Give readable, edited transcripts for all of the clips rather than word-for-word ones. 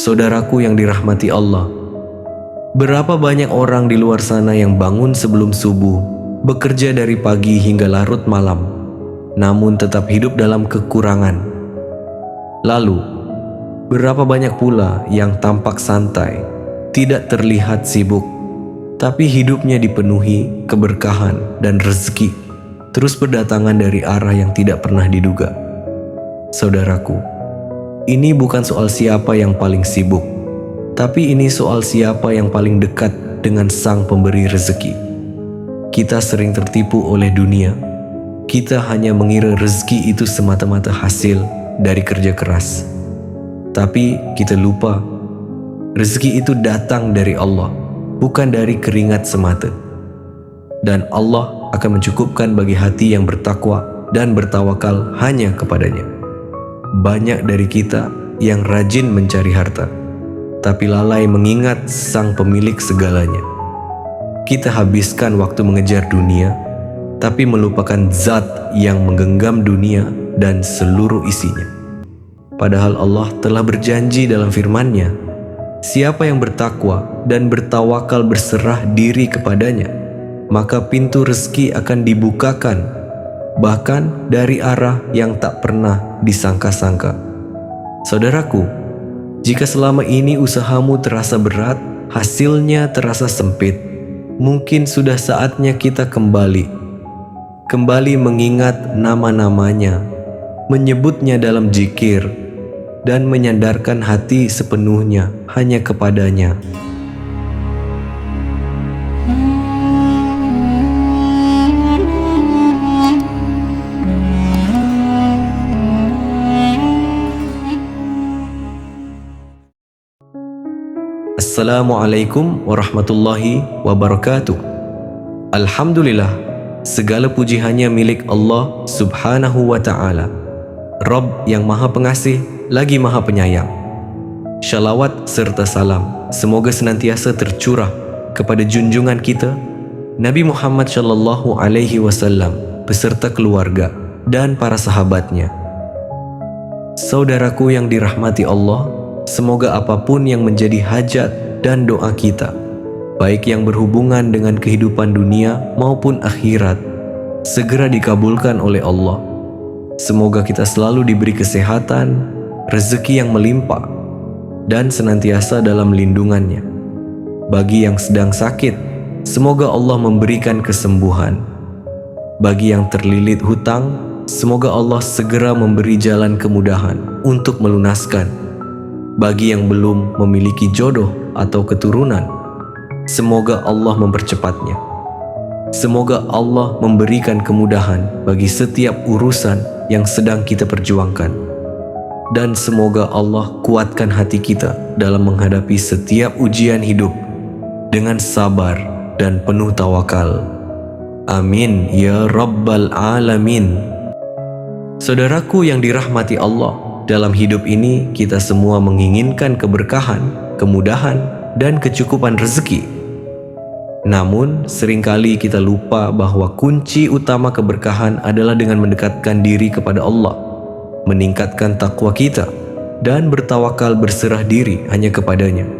saudaraku yang dirahmati Allah, berapa banyak orang di luar sana yang bangun sebelum subuh, bekerja dari pagi hingga larut malam, namun tetap hidup dalam kekurangan. Lalu, berapa banyak pula yang tampak santai, tidak terlihat sibuk, tapi hidupnya dipenuhi keberkahan dan rezeki, terus berdatangan dari arah yang tidak pernah diduga. Saudaraku, ini bukan soal siapa yang paling sibuk, tapi ini soal siapa yang paling dekat dengan Sang Pemberi rezeki. Kita sering tertipu oleh dunia. Kita hanya mengira rezeki itu semata-mata hasil dari kerja keras. Tapi kita lupa, rezeki itu datang dari Allah, bukan dari keringat semata. Dan Allah akan mencukupkan bagi hati yang bertakwa dan bertawakal hanya kepadanya. Banyak dari kita yang rajin mencari harta, tapi lalai mengingat Sang Pemilik segalanya. Kita habiskan waktu mengejar dunia, tapi melupakan Zat yang menggenggam dunia dan seluruh isinya. Padahal Allah telah berjanji dalam firman-Nya, siapa yang bertakwa dan bertawakal berserah diri kepadanya, maka pintu rezeki akan dibukakan, bahkan dari arah yang tak pernah disangka-sangka. Saudaraku, jika selama ini usahamu terasa berat, hasilnya terasa sempit, mungkin sudah saatnya kita kembali mengingat nama-namanya, menyebutnya dalam zikir, dan menyandarkan hati sepenuhnya hanya kepadanya. Assalamualaikum warahmatullahi wabarakatuh. Alhamdulillah, segala puji hanya milik Allah subhanahu wa ta'ala, Rabb yang maha pengasih lagi maha penyayang. Shalawat serta salam semoga senantiasa tercurah kepada junjungan kita Nabi Muhammad sallallahu alaihi wasallam beserta keluarga dan para sahabatnya. Saudaraku yang dirahmati Allah, semoga apapun yang menjadi hajat dan doa kita, baik yang berhubungan dengan kehidupan dunia maupun akhirat, segera dikabulkan oleh Allah. Semoga kita selalu diberi kesehatan, rezeki yang melimpah, dan senantiasa dalam lindungannya. Bagi yang sedang sakit, semoga Allah memberikan kesembuhan. Bagi yang terlilit hutang, semoga Allah segera memberi jalan kemudahan untuk melunaskan. Bagi yang belum memiliki jodoh atau keturunan, semoga Allah mempercepatnya. Semoga Allah memberikan kemudahan bagi setiap urusan yang sedang kita perjuangkan. Dan semoga Allah kuatkan hati kita dalam menghadapi setiap ujian hidup dengan sabar dan penuh tawakal. Amin ya Rabbal Alamin. Saudaraku yang dirahmati Allah, dalam hidup ini kita semua menginginkan keberkahan, kemudahan, dan kecukupan rezeki. Namun, seringkali kita lupa bahwa kunci utama keberkahan adalah dengan mendekatkan diri kepada Allah, meningkatkan takwa kita, dan bertawakal berserah diri hanya kepadanya.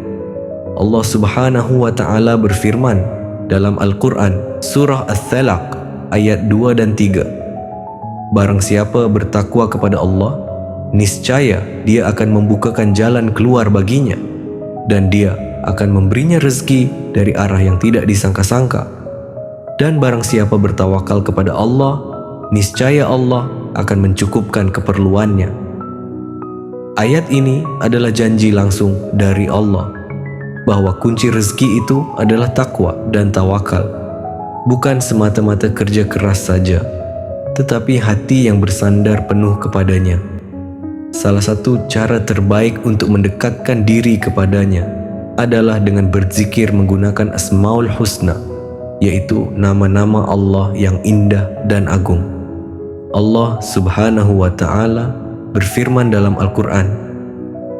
Allah subhanahu wa ta'ala berfirman dalam Al-Quran Surah Al-Thalaq ayat 2 dan 3. Barang siapa bertakwa kepada Allah, niscaya Dia akan membukakan jalan keluar baginya, dan Dia akan memberinya rezeki dari arah yang tidak disangka-sangka. Dan barang siapa bertawakal kepada Allah, niscaya Allah akan mencukupkan keperluannya. Ayat ini adalah janji langsung dari Allah bahwa kunci rezeki itu adalah takwa dan tawakal. Bukan semata-mata kerja keras saja, tetapi hati yang bersandar penuh kepadanya. Salah satu cara terbaik untuk mendekatkan diri kepadanya adalah dengan berzikir menggunakan Asmaul Husna, yaitu nama-nama Allah yang indah dan agung. Allah subhanahu wa ta'ala berfirman dalam Al-Quran,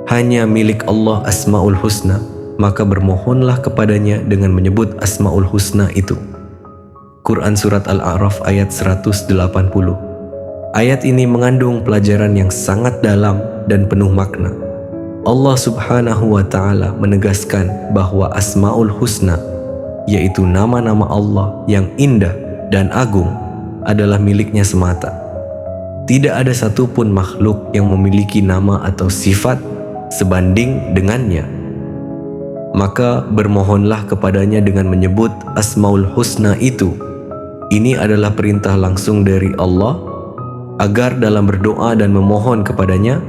hanya milik Allah Asmaul Husna, maka bermohonlah kepadanya dengan menyebut Asmaul Husna itu. Quran Surat Al-A'raf ayat 180. Ayat ini mengandung pelajaran yang sangat dalam dan penuh makna. Allah Subhanahu wa Ta'ala menegaskan bahwa Asmaul Husna, yaitu nama-nama Allah yang indah dan agung, adalah miliknya semata. Tidak ada satupun makhluk yang memiliki nama atau sifat sebanding dengannya. Maka bermohonlah kepadanya dengan menyebut Asmaul Husna itu. Ini adalah perintah langsung dari Allah, agar dalam berdoa dan memohon kepadanya,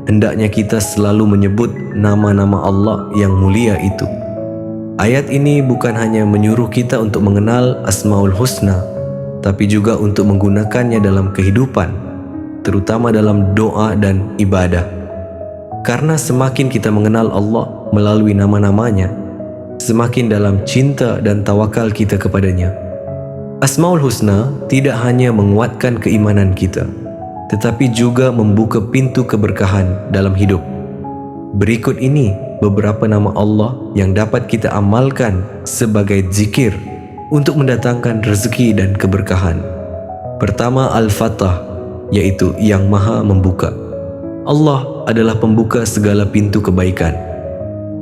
hendaknya kita selalu menyebut nama-nama Allah yang mulia itu. Ayat ini bukan hanya menyuruh kita untuk mengenal Asmaul Husna, tapi juga untuk menggunakannya dalam kehidupan, terutama dalam doa dan ibadah. Karena semakin kita mengenal Allah melalui nama-namanya, semakin dalam cinta dan tawakal kita kepadanya. Asmaul Husna tidak hanya menguatkan keimanan kita, tetapi juga membuka pintu keberkahan dalam hidup. Berikut ini beberapa nama Allah yang dapat kita amalkan sebagai zikir untuk mendatangkan rezeki dan keberkahan. Pertama, Al-Fatah, yaitu yang Maha Membuka. Allah adalah pembuka segala pintu kebaikan.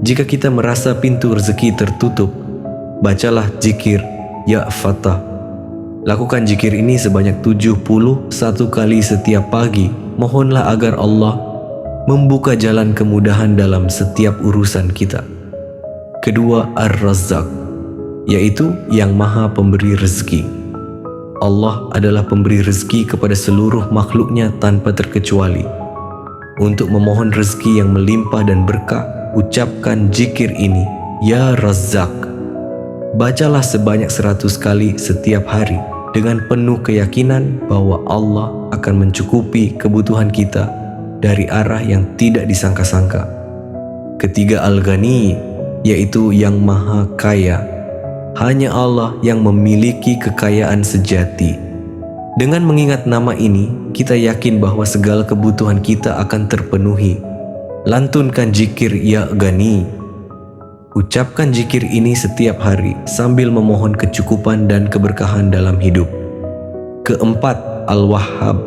Jika kita merasa pintu rezeki tertutup, bacalah zikir Ya Fatah. Lakukan zikir ini sebanyak 71 kali setiap pagi. Mohonlah agar Allah membuka jalan kemudahan dalam setiap urusan kita. Kedua, Ar-Razzaq, yaitu yang Maha Pemberi rezeki. Allah adalah pemberi rezeki kepada seluruh makhluknya tanpa terkecuali. Untuk memohon rezeki yang melimpah dan berkah, ucapkan zikir ini, Ya Razzaq. Bacalah sebanyak 100 kali setiap hari dengan penuh keyakinan bahwa Allah akan mencukupi kebutuhan kita dari arah yang tidak disangka-sangka. Ketiga, Al-Ghani, yaitu yang Maha Kaya. Hanya Allah yang memiliki kekayaan sejati. Dengan mengingat nama ini, kita yakin bahwa segala kebutuhan kita akan terpenuhi. Lantunkan zikir Ya Ghani. Ucapkan zikir ini setiap hari sambil memohon kecukupan dan keberkahan dalam hidup. Keempat, Al-Wahhab,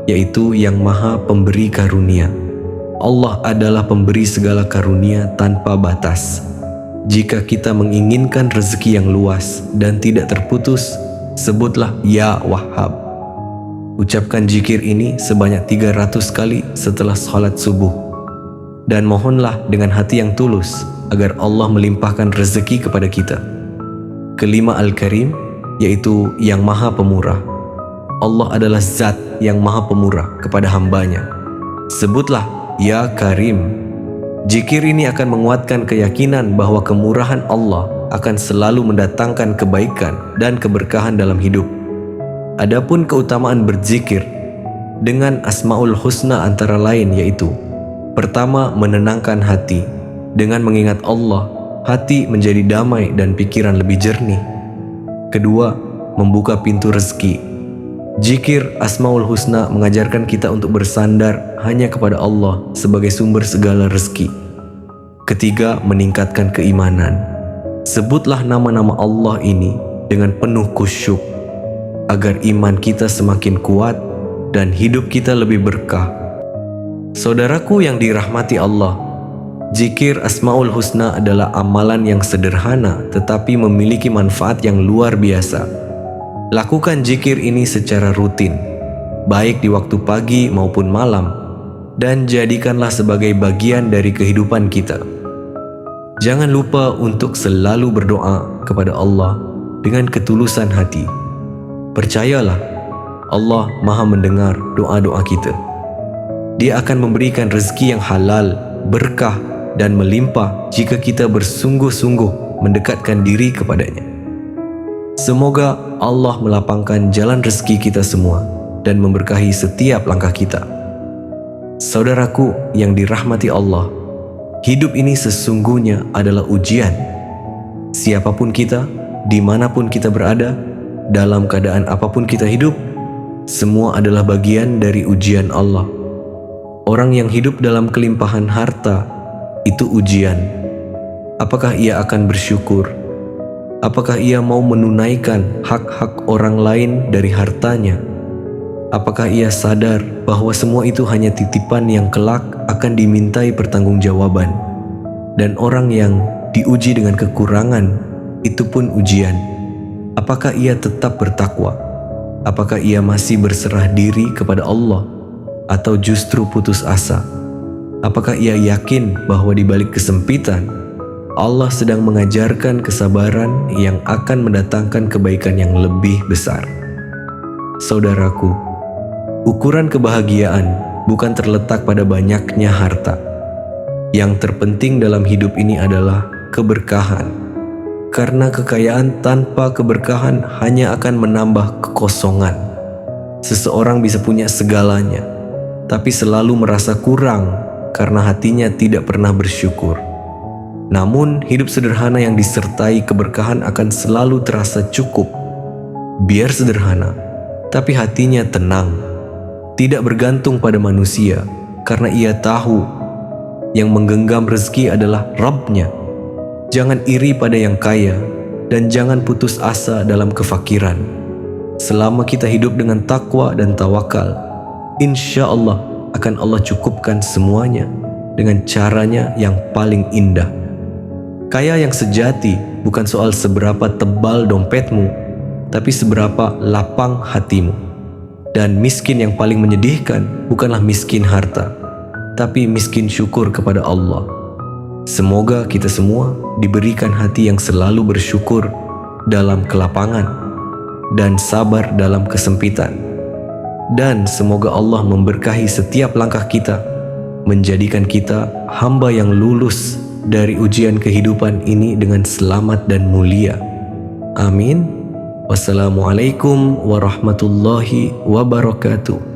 yaitu yang Maha Pemberi Karunia. Allah adalah pemberi segala karunia tanpa batas. Jika kita menginginkan rezeki yang luas dan tidak terputus, sebutlah Ya Wahhab. Ucapkan zikir ini sebanyak 300 kali setelah salat subuh. Dan mohonlah dengan hati yang tulus agar Allah melimpahkan rezeki kepada kita. Kelima, Al-Karim, yaitu yang Maha Pemurah. Allah adalah zat yang Maha Pemurah kepada hambanya. Sebutlah Ya Karim. Zikir ini akan menguatkan keyakinan bahwa kemurahan Allah akan selalu mendatangkan kebaikan dan keberkahan dalam hidup. Adapun keutamaan berzikir dengan Asmaul Husna antara lain yaitu: pertama, menenangkan hati. Dengan mengingat Allah, hati menjadi damai dan pikiran lebih jernih. Kedua, membuka pintu rezeki. Zikir Asmaul Husna mengajarkan kita untuk bersandar hanya kepada Allah sebagai sumber segala rezeki. Ketiga, meningkatkan keimanan. Sebutlah nama-nama Allah ini dengan penuh khusyuk agar iman kita semakin kuat dan hidup kita lebih berkah. Saudaraku yang dirahmati Allah, zikir Asmaul Husna adalah amalan yang sederhana tetapi memiliki manfaat yang luar biasa. Lakukan zikir ini secara rutin, baik di waktu pagi maupun malam, dan jadikanlah sebagai bagian dari kehidupan kita. Jangan lupa untuk selalu berdoa kepada Allah dengan ketulusan hati. Percayalah, Allah Maha mendengar doa-doa kita. Dia akan memberikan rezeki yang halal, berkah, dan melimpah jika kita bersungguh-sungguh mendekatkan diri kepadanya. Semoga Allah melapangkan jalan rezeki kita semua dan memberkahi setiap langkah kita. Saudaraku yang dirahmati Allah, hidup ini sesungguhnya adalah ujian. Siapapun kita, dimanapun kita berada, dalam keadaan apapun kita hidup, semua adalah bagian dari ujian Allah. Orang yang hidup dalam kelimpahan harta, itu ujian. Apakah ia akan bersyukur? Apakah ia mau menunaikan hak-hak orang lain dari hartanya? Apakah ia sadar bahwa semua itu hanya titipan yang kelak akan dimintai pertanggungjawaban? Dan orang yang diuji dengan kekurangan, itu pun ujian. Apakah ia tetap bertakwa? Apakah ia masih berserah diri kepada Allah? Atau justru putus asa? Apakah ia yakin bahwa di balik kesempitan, Allah sedang mengajarkan kesabaran yang akan mendatangkan kebaikan yang lebih besar? Saudaraku, ukuran kebahagiaan bukan terletak pada banyaknya harta. Yang terpenting dalam hidup ini adalah keberkahan. Karena kekayaan tanpa keberkahan hanya akan menambah kekosongan. Seseorang bisa punya segalanya, tapi selalu merasa kurang karena hatinya tidak pernah bersyukur. Namun, hidup sederhana yang disertai keberkahan akan selalu terasa cukup. Biar sederhana, tapi hatinya tenang. Tidak bergantung pada manusia, karena ia tahu yang menggenggam rezeki adalah Rabb-Nya. Jangan iri pada yang kaya, dan jangan putus asa dalam kefakiran. Selama kita hidup dengan takwa dan tawakal, insya Allah akan Allah cukupkan semuanya dengan caranya yang paling indah. Kaya yang sejati bukan soal seberapa tebal dompetmu, tapi seberapa lapang hatimu. Dan miskin yang paling menyedihkan bukanlah miskin harta, tapi miskin syukur kepada Allah. Semoga kita semua diberikan hati yang selalu bersyukur dalam kelapangan dan sabar dalam kesempitan. Dan semoga Allah memberkahi setiap langkah kita, menjadikan kita hamba yang lulus dari ujian kehidupan ini dengan selamat dan mulia. Amin. Wassalamualaikum warahmatullahi wabarakatuh.